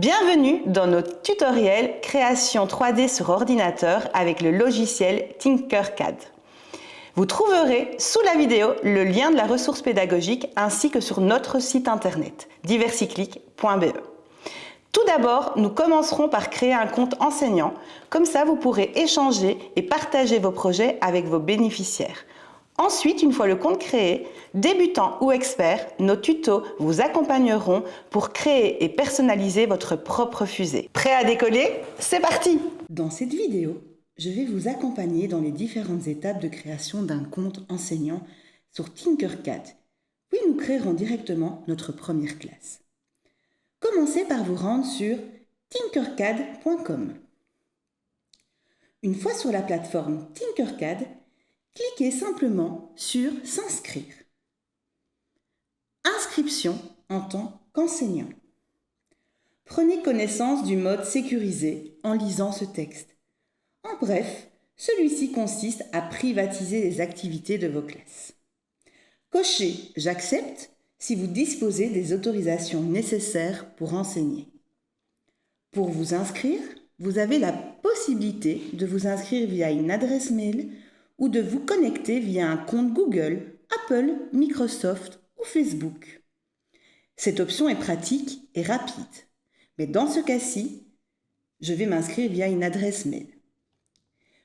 Bienvenue dans notre tutoriel création 3D sur ordinateur avec le logiciel Tinkercad. Vous trouverez sous la vidéo le lien de la ressource pédagogique ainsi que sur notre site internet diversiclic.be. Tout d'abord, nous commencerons par créer un compte enseignant. Comme ça, vous pourrez échanger et partager vos projets avec vos bénéficiaires. Ensuite, une fois le compte créé, débutant ou expert, nos tutos vous accompagneront pour créer et personnaliser votre propre fusée. Prêt à décoller? C'est parti! Dans cette vidéo, je vais vous accompagner dans les différentes étapes de création d'un compte enseignant sur Tinkercad. Puis nous créerons directement notre première classe. Commencez par vous rendre sur tinkercad.com. Une fois sur la plateforme Tinkercad, cliquez simplement sur « S'inscrire ». Inscription en tant qu'enseignant. Prenez connaissance du mode sécurisé en lisant ce texte. En bref, celui-ci consiste à privatiser les activités de vos classes. Cochez « J'accepte » si vous disposez des autorisations nécessaires pour enseigner. Pour vous inscrire, vous avez la possibilité de vous inscrire via une adresse mail ou de vous connecter via un compte Google, Apple, Microsoft ou Facebook. Cette option est pratique et rapide, mais dans ce cas-ci, je vais m'inscrire via une adresse mail.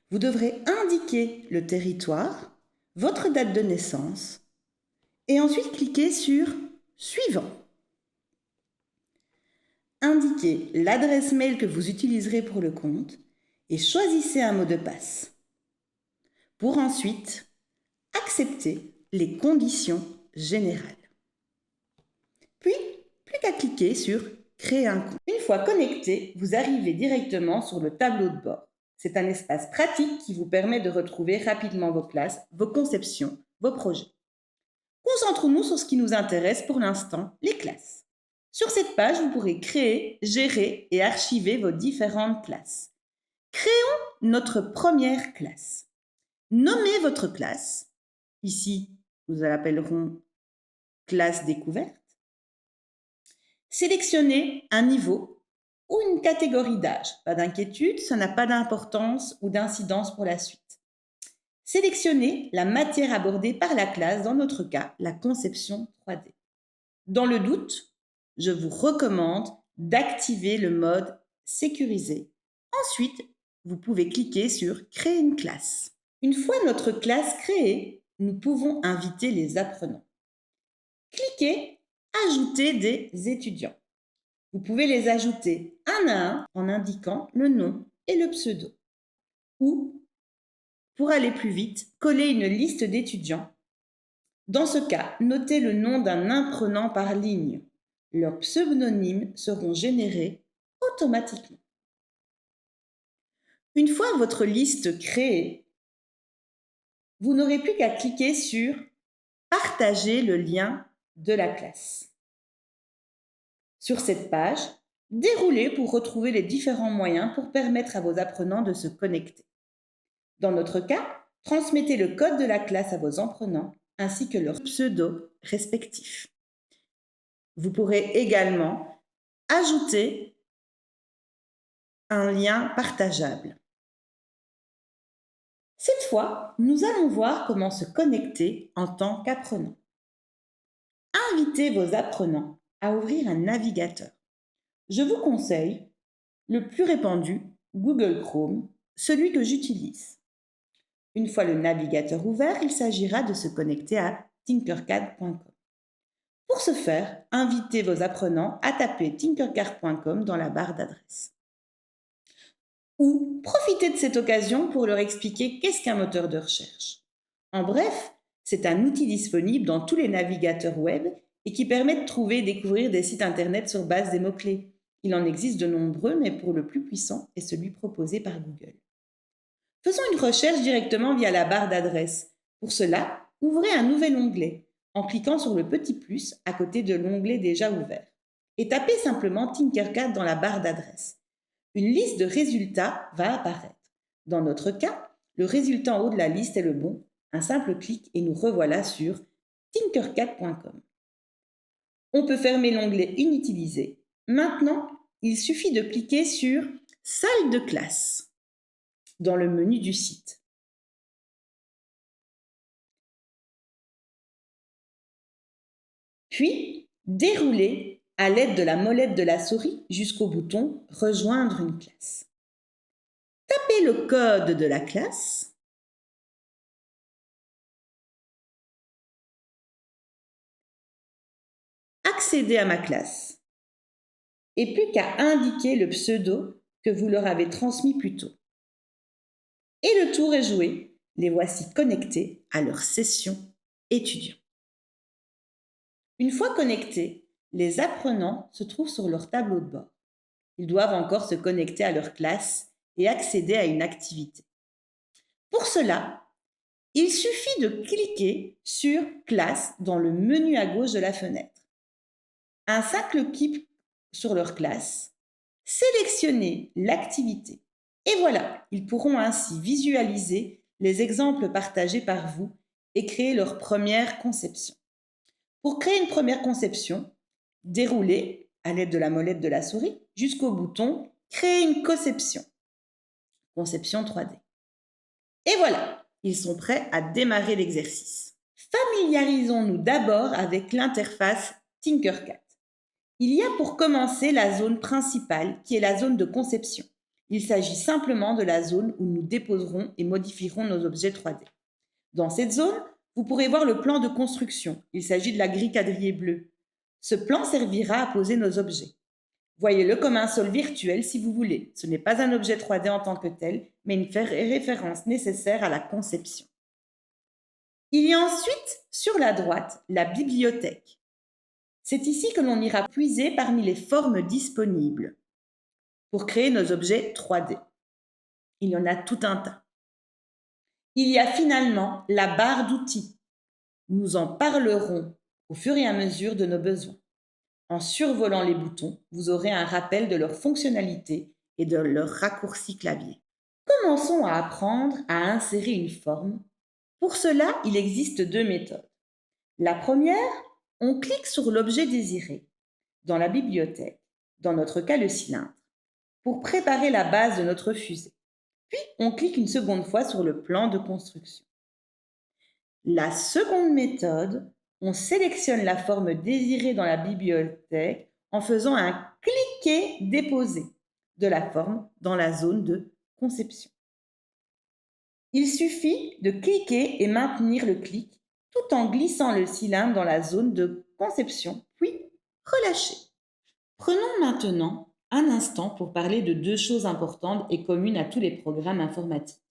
Vous devrez indiquer le territoire, votre date de naissance et ensuite cliquer sur « Suivant ». Indiquez l'adresse mail que vous utiliserez pour le compte et choisissez un mot de passe. Pour ensuite accepter les conditions générales. Puis, plus qu'à cliquer sur « Créer un compte ». Une fois connecté, vous arrivez directement sur le tableau de bord. C'est un espace pratique qui vous permet de retrouver rapidement vos classes, vos conceptions, vos projets. Concentrons-nous sur ce qui nous intéresse pour l'instant, les classes. Sur cette page, vous pourrez créer, gérer et archiver vos différentes classes. Créons notre première classe. Nommez votre classe. Ici, nous l'appellerons classe découverte. Sélectionnez un niveau ou une catégorie d'âge. Pas d'inquiétude, ça n'a pas d'importance ou d'incidence pour la suite. Sélectionnez la matière abordée par la classe, dans notre cas, la conception 3D. Dans le doute, je vous recommande d'activer le mode sécurisé. Ensuite, vous pouvez cliquer sur « Créer une classe ». Une fois notre classe créée, nous pouvons inviter les apprenants. Cliquez « Ajouter des étudiants ». Vous pouvez les ajouter un à un en indiquant le nom et le pseudo. Ou, pour aller plus vite, coller une liste d'étudiants. Dans ce cas, notez le nom d'un apprenant par ligne. Leurs pseudonymes seront générés automatiquement. Une fois votre liste créée, vous n'aurez plus qu'à cliquer sur « Partager le lien de la classe ». Sur cette page, déroulez pour retrouver les différents moyens pour permettre à vos apprenants de se connecter. Dans notre cas, transmettez le code de la classe à vos apprenants ainsi que leurs pseudos respectifs. Vous pourrez également ajouter un lien partageable. Cette fois, nous allons voir comment se connecter en tant qu'apprenant. Invitez vos apprenants à ouvrir un navigateur. Je vous conseille le plus répandu, Google Chrome, celui que j'utilise. Une fois le navigateur ouvert, il s'agira de se connecter à tinkercad.com. Pour ce faire, invitez vos apprenants à taper tinkercad.com dans la barre d'adresse. Ou profitez de cette occasion pour leur expliquer qu'est-ce qu'un moteur de recherche. En bref, c'est un outil disponible dans tous les navigateurs web et qui permet de trouver et découvrir des sites internet sur base des mots-clés. Il en existe de nombreux, mais pour le plus puissant est celui proposé par Google. Faisons une recherche directement via la barre d'adresse. Pour cela, ouvrez un nouvel onglet en cliquant sur le petit plus à côté de l'onglet déjà ouvert et tapez simplement Tinkercad dans la barre d'adresse. Une liste de résultats va apparaître. Dans notre cas, le résultat en haut de la liste est le bon. Un simple clic et nous revoilà sur tinkercad.com. On peut fermer l'onglet inutilisé. Maintenant, il suffit de cliquer sur « Salle de classe » dans le menu du site. Puis, dérouler à l'aide de la molette de la souris jusqu'au bouton « Rejoindre une classe ». Tapez le code de la classe. Accédez à ma classe. Et plus qu'à indiquer le pseudo que vous leur avez transmis plus tôt. Et le tour est joué. Les voici connectés à leur session étudiant. Une fois connectés, les apprenants se trouvent sur leur tableau de bord. Ils doivent encore se connecter à leur classe et accéder à une activité. Pour cela, il suffit de cliquer sur « Classe » dans le menu à gauche de la fenêtre. Un simple clic sur leur classe, sélectionnez l'activité. Et voilà, ils pourront ainsi visualiser les exemples partagés par vous et créer leur première conception. Pour créer une première conception, déroulez à l'aide de la molette de la souris jusqu'au bouton « Créer une conception ». Conception 3D. Et voilà, ils sont prêts à démarrer l'exercice. Familiarisons-nous d'abord avec l'interface Tinkercad. Il y a pour commencer la zone principale qui est la zone de conception. Il s'agit simplement de la zone où nous déposerons et modifierons nos objets 3D. Dans cette zone, vous pourrez voir le plan de construction. Il s'agit de la grille quadrillée bleue. Ce plan servira à poser nos objets. Voyez-le comme un sol virtuel si vous voulez. Ce n'est pas un objet 3D en tant que tel, mais une référence nécessaire à la conception. Il y a ensuite, sur la droite, la bibliothèque. C'est ici que l'on ira puiser parmi les formes disponibles pour créer nos objets 3D. Il y en a tout un tas. Il y a finalement la barre d'outils. Nous en parlerons au fur et à mesure de nos besoins. En survolant les boutons, vous aurez un rappel de leur fonctionnalité et de leur raccourci clavier. Commençons à apprendre à insérer une forme. Pour cela, il existe 2 méthodes. La première, on clique sur l'objet désiré, dans la bibliothèque, dans notre cas le cylindre, pour préparer la base de notre fusée. Puis, on clique une seconde fois sur le plan de construction. La seconde méthode, on sélectionne la forme désirée dans la bibliothèque en faisant un cliquer-déposer de la forme dans la zone de conception. Il suffit de cliquer et maintenir le clic tout en glissant le cylindre dans la zone de conception, puis relâcher. Prenons maintenant un instant pour parler de 2 choses importantes et communes à tous les programmes informatiques,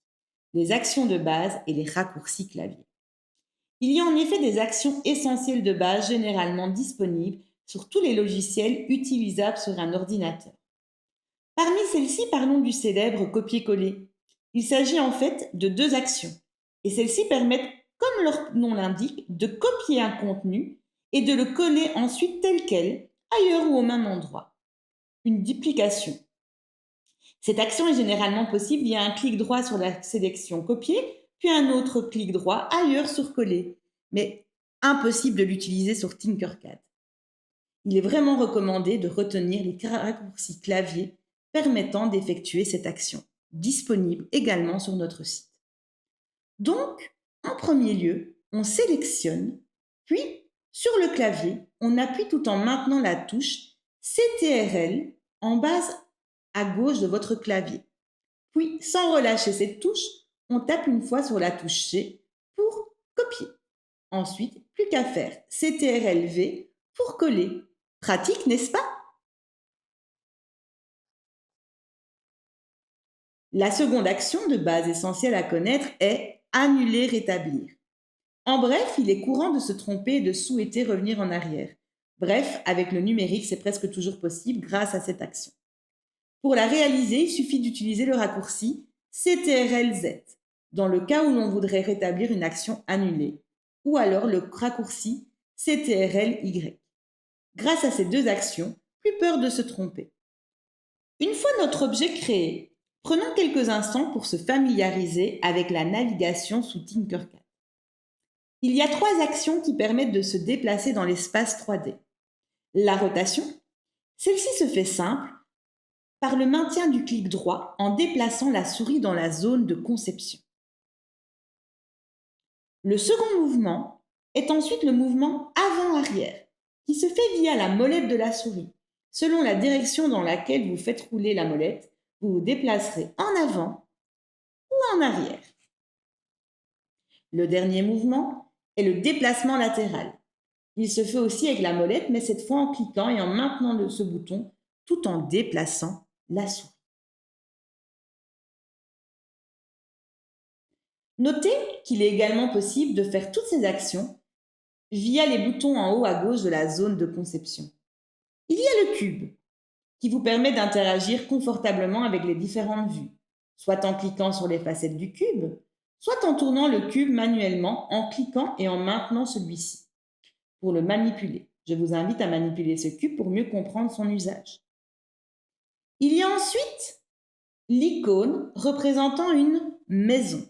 les actions de base et les raccourcis clavier. Il y a en effet des actions essentielles de base généralement disponibles sur tous les logiciels utilisables sur un ordinateur. Parmi celles-ci, parlons du célèbre copier-coller. Il s'agit en fait de 2 actions et celles-ci permettent, comme leur nom l'indique, de copier un contenu et de le coller ensuite tel quel, ailleurs ou au même endroit. Une duplication. Cette action est généralement possible via un clic droit sur la sélection copier, puis un autre clic droit ailleurs sur coller, mais impossible de l'utiliser sur Tinkercad. Il est vraiment recommandé de retenir les raccourcis clavier permettant d'effectuer cette action, disponible également sur notre site. Donc, en premier lieu, on sélectionne, puis sur le clavier, on appuie tout en maintenant la touche CTRL en bas à gauche de votre clavier. Puis, sans relâcher cette touche, on tape une fois sur la touche C pour copier. Ensuite, plus qu'à faire CTRL-V pour coller. Pratique, n'est-ce pas? La seconde action de base essentielle à connaître est annuler, rétablir. En bref, il est courant de se tromper et de souhaiter revenir en arrière. Bref, avec le numérique, c'est presque toujours possible grâce à cette action. Pour la réaliser, il suffit d'utiliser le raccourci CTRL-Z dans le cas où l'on voudrait rétablir une action annulée, ou alors le raccourci CTRL-Y. Grâce à ces 2 actions, plus peur de se tromper. Une fois notre objet créé, prenons quelques instants pour se familiariser avec la navigation sous Tinkercad. Il y a 3 actions qui permettent de se déplacer dans l'espace 3D. La rotation, celle-ci se fait simple par le maintien du clic droit en déplaçant la souris dans la zone de conception. Le second mouvement est ensuite le mouvement avant-arrière, qui se fait via la molette de la souris. Selon la direction dans laquelle vous faites rouler la molette, vous vous déplacerez en avant ou en arrière. Le dernier mouvement est le déplacement latéral. Il se fait aussi avec la molette, mais cette fois en cliquant et en maintenant ce bouton tout en déplaçant la souris. Notez qu'il est également possible de faire toutes ces actions via les boutons en haut à gauche de la zone de conception. Il y a le cube, qui vous permet d'interagir confortablement avec les différentes vues, soit en cliquant sur les facettes du cube, soit en tournant le cube manuellement en cliquant et en maintenant celui-ci pour le manipuler. Je vous invite à manipuler ce cube pour mieux comprendre son usage. Il y a ensuite l'icône représentant une maison.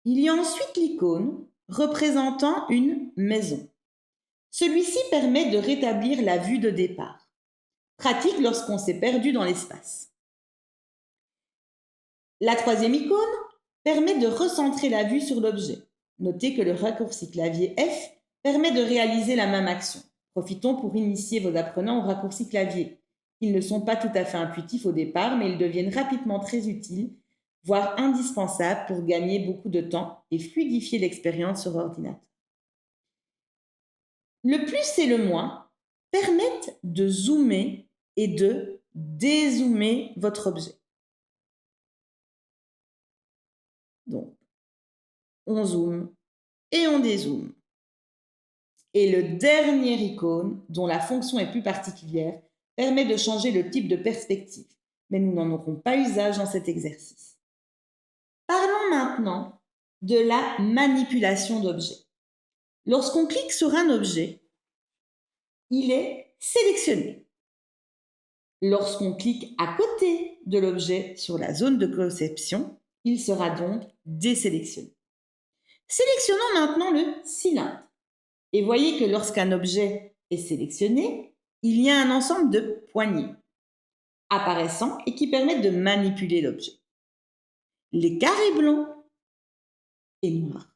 Il y a ensuite l'icône représentant une maison. Celui-ci permet de rétablir la vue de départ. Pratique lorsqu'on s'est perdu dans l'espace. La troisième icône permet de recentrer la vue sur l'objet. Notez que le raccourci clavier F permet de réaliser la même action. Profitons pour initier vos apprenants au raccourci clavier. Ils ne sont pas tout à fait intuitifs au départ, mais ils deviennent rapidement très utiles, voire indispensables pour gagner beaucoup de temps et fluidifier l'expérience sur ordinateur. Le plus et le moins permettent de zoomer et de dézoomer votre objet. Donc, on zoome et on dézoome. Et le dernier icône, dont la fonction est plus particulière, permet de changer le type de perspective. Mais nous n'en aurons pas usage dans cet exercice. Parlons maintenant de la manipulation d'objets. Lorsqu'on clique sur un objet, il est sélectionné. Lorsqu'on clique à côté de l'objet sur la zone de conception, il sera donc désélectionné. Sélectionnons maintenant le cylindre. Et voyez que lorsqu'un objet est sélectionné, il y a un ensemble de poignées apparaissant et qui permettent de manipuler l'objet. Les carrés blancs et noirs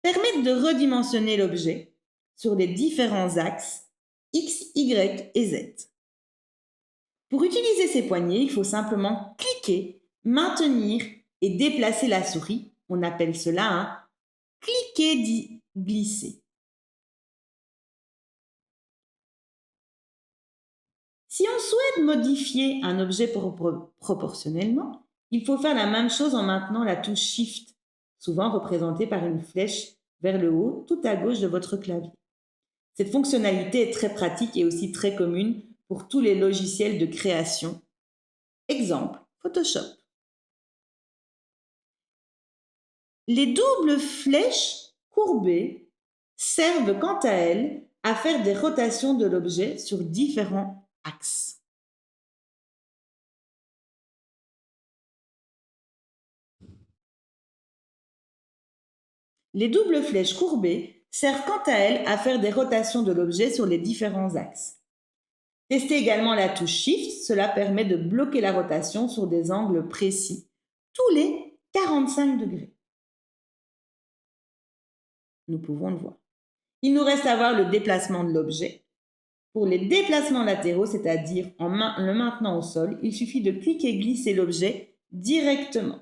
permettent de redimensionner l'objet sur les différents axes X, Y et Z. Pour utiliser ces poignées, il faut simplement cliquer, maintenir et déplacer la souris. On appelle cela un cliquer-glisser. Si on souhaite modifier un objet proportionnellement, il faut faire la même chose en maintenant la touche Shift, souvent représentée par une flèche vers le haut, tout à gauche de votre clavier. Cette fonctionnalité est très pratique et aussi très commune pour tous les logiciels de création. Exemple, Photoshop. Les doubles flèches courbées servent quant à elles à faire des rotations de l'objet sur différents axes. Les doubles flèches courbées servent quant à elles à faire des rotations de l'objet sur les différents axes. Testez également la touche Shift, cela permet de bloquer la rotation sur des angles précis, tous les 45 degrés. Nous pouvons le voir. Il nous reste à voir le déplacement de l'objet. Pour les déplacements latéraux, c'est-à-dire en le maintenant au sol, il suffit de cliquer et glisser l'objet directement.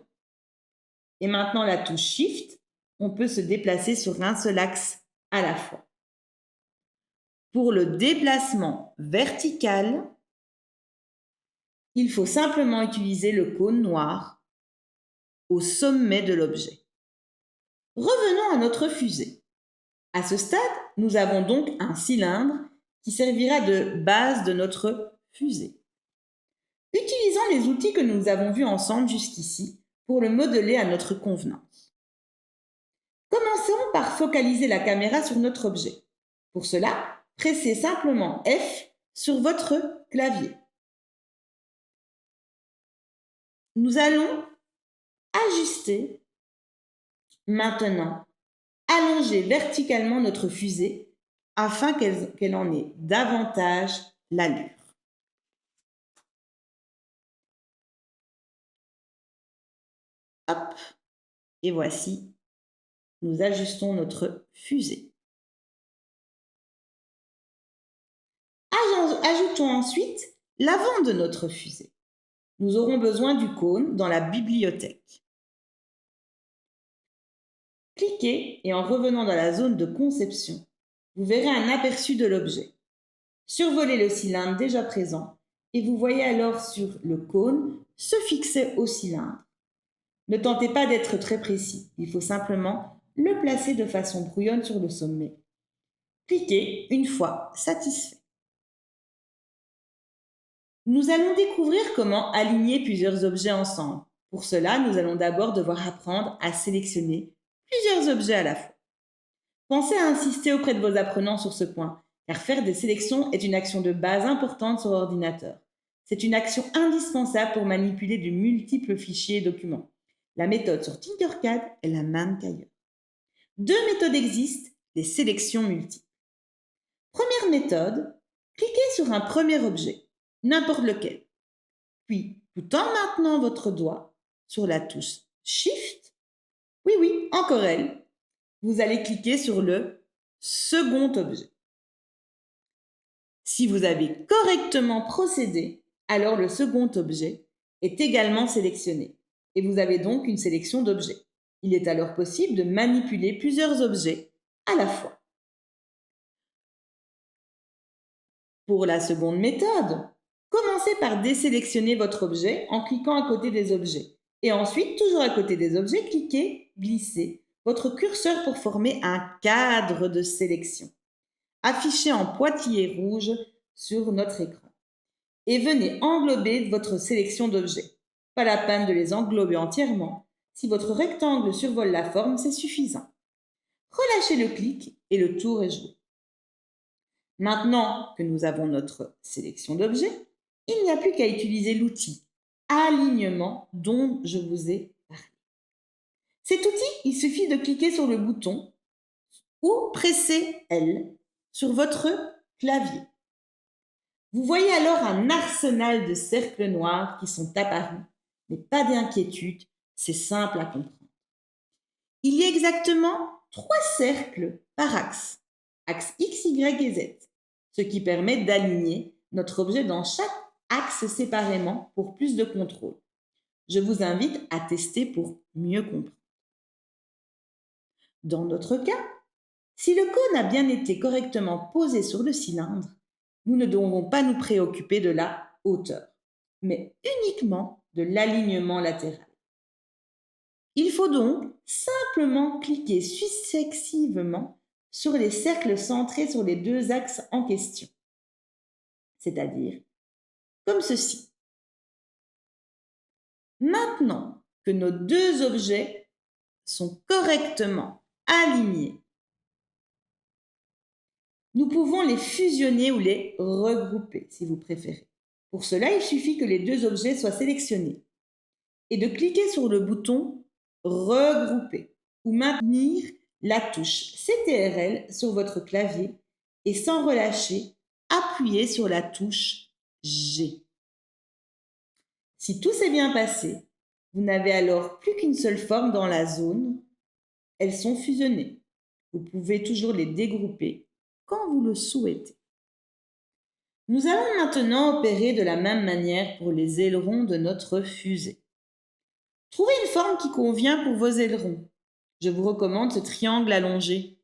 Et maintenant la touche Shift, on peut se déplacer sur un seul axe à la fois. Pour le déplacement vertical, il faut simplement utiliser le cône noir au sommet de l'objet. Revenons à notre fusée. À ce stade, nous avons donc un cylindre qui servira de base de notre fusée. Utilisons les outils que nous avons vus ensemble jusqu'ici pour le modeler à notre convenance. Commençons par focaliser la caméra sur notre objet. Pour cela, pressez simplement F sur votre clavier. Nous allons ajuster maintenant, allonger verticalement notre fusée afin qu'elle en ait davantage l'allure. Hop, et voici, nous ajustons notre fusée. Ajoutons ensuite l'avant de notre fusée. Nous aurons besoin du cône dans la bibliothèque. Cliquez et en revenant dans la zone de conception, vous verrez un aperçu de l'objet. Survolez le cylindre déjà présent et vous voyez alors sur le cône se fixer au cylindre. Ne tentez pas d'être très précis, il faut simplement le placer de façon brouillonne sur le sommet. Cliquez une fois satisfait. Nous allons découvrir comment aligner plusieurs objets ensemble. Pour cela, nous allons d'abord devoir apprendre à sélectionner plusieurs objets à la fois. Pensez à insister auprès de vos apprenants sur ce point, car faire des sélections est une action de base importante sur ordinateur. C'est une action indispensable pour manipuler de multiples fichiers et documents. La méthode sur Tinkercad est la même qu'ailleurs. Deux méthodes existent, les sélections multiples. Première méthode, cliquez sur un premier objet, n'importe lequel. Puis, tout en maintenant votre doigt sur la touche Shift, oui, encore elle, vous allez cliquer sur le second objet. Si vous avez correctement procédé, alors le second objet est également sélectionné et vous avez donc une sélection d'objets. Il est alors possible de manipuler plusieurs objets à la fois. Pour la seconde méthode, commencez par désélectionner votre objet en cliquant à côté des objets. Et ensuite, toujours à côté des objets, cliquez, glissez votre curseur pour former un cadre de sélection, affiché en pointillé rouge sur notre écran. Et venez englober votre sélection d'objets. Pas la peine de les englober entièrement. Si votre rectangle survole la forme, c'est suffisant. Relâchez le clic et le tour est joué. Maintenant que nous avons notre sélection d'objets, il n'y a plus qu'à utiliser l'outil alignement dont je vous ai parlé. Cet outil, il suffit de cliquer sur le bouton ou presser L sur votre clavier. Vous voyez alors un arsenal de cercles noirs qui sont apparus, mais pas d'inquiétude, c'est simple à comprendre. Il y a exactement 3 cercles par axe X, Y et Z, ce qui permet d'aligner notre objet dans chaque axe séparément pour plus de contrôle. Je vous invite à tester pour mieux comprendre. Dans notre cas, si le cône a bien été correctement posé sur le cylindre, nous ne devons pas nous préoccuper de la hauteur, mais uniquement de l'alignement latéral. Il faut donc simplement cliquer successivement sur les cercles centrés sur les 2 axes en question, c'est-à-dire comme ceci. Maintenant que nos 2 objets sont correctement alignés, nous pouvons les fusionner ou les regrouper si vous préférez. Pour cela, il suffit que les 2 objets soient sélectionnés et de cliquer sur le bouton regrouper ou maintenir la touche CTRL sur votre clavier et sans relâcher, appuyez sur la touche G. Si tout s'est bien passé, vous n'avez alors plus qu'une seule forme dans la zone. Elles sont fusionnées. Vous pouvez toujours les dégrouper quand vous le souhaitez. Nous allons maintenant opérer de la même manière pour les ailerons de notre fusée. Trouvez une forme qui convient pour vos ailerons. Je vous recommande ce triangle allongé.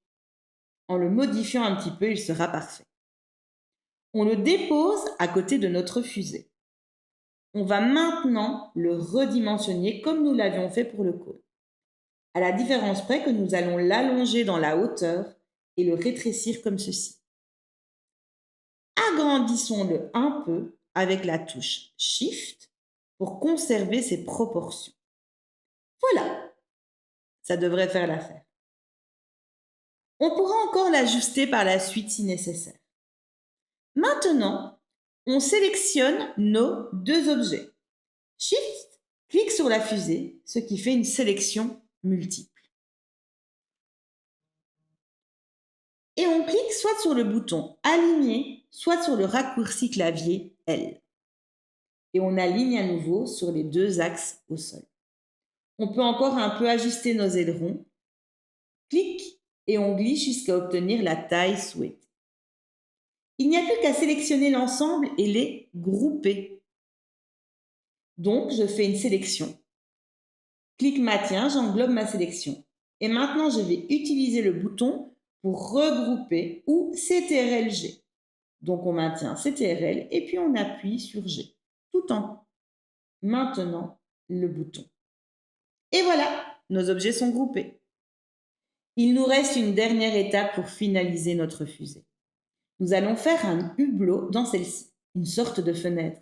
En le modifiant un petit peu, il sera parfait. On le dépose à côté de notre fusée. On va maintenant le redimensionner comme nous l'avions fait pour le cône. À la différence près que nous allons l'allonger dans la hauteur et le rétrécir comme ceci. Agrandissons-le un peu avec la touche Shift pour conserver ses proportions. Voilà, ça devrait faire l'affaire. On pourra encore l'ajuster par la suite si nécessaire. Maintenant, on sélectionne nos 2 objets. Shift clique sur la fusée, ce qui fait une sélection multiple. et on clique soit sur le bouton Aligner, soit sur le raccourci clavier L. Et on aligne à nouveau sur les deux axes au sol. On peut encore un peu ajuster nos ailerons. Clic et on glisse jusqu'à obtenir la taille souhaitée. Il n'y a plus qu'à sélectionner l'ensemble et les grouper. Donc, je fais une sélection. Clic maintien, j'englobe ma sélection. Et maintenant, je vais utiliser le bouton pour regrouper ou CTRL-G. Donc, on maintient CTRL et puis on appuie sur G, tout en maintenant le bouton. Et voilà, nos objets sont groupés. Il nous reste une dernière étape pour finaliser notre fusée. Nous allons faire un hublot dans celle-ci, une sorte de fenêtre.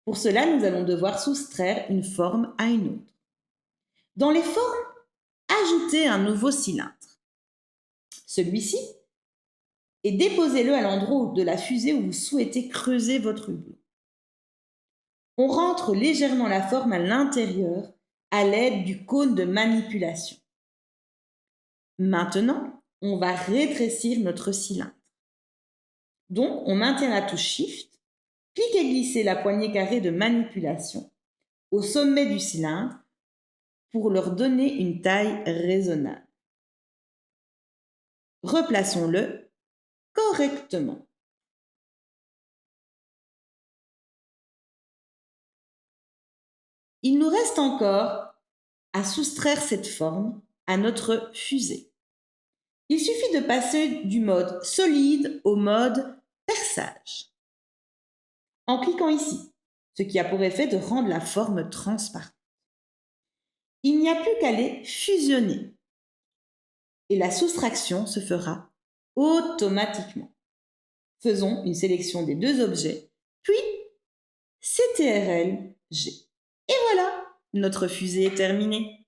Pour cela, nous allons devoir soustraire une forme à une autre. Dans les formes, ajoutez un nouveau cylindre. Celui-ci, et déposez-le à l'endroit de la fusée où vous souhaitez creuser votre hublot. On rentre légèrement la forme à l'intérieur à l'aide du cône de manipulation. Maintenant, on va rétrécir notre cylindre. Donc, on maintient la touche Shift, clique et glissez la poignée carrée de manipulation au sommet du cylindre pour leur donner une taille raisonnable. Replaçons-le correctement. Il nous reste encore à soustraire cette forme à notre fusée. Il suffit de passer du mode solide au mode perçage. En cliquant ici, ce qui a pour effet de rendre la forme transparente. Il n'y a plus qu'à les fusionner et la soustraction se fera automatiquement. Faisons une sélection des deux objets, puis CTRL-G. Et voilà, notre fusée est terminée.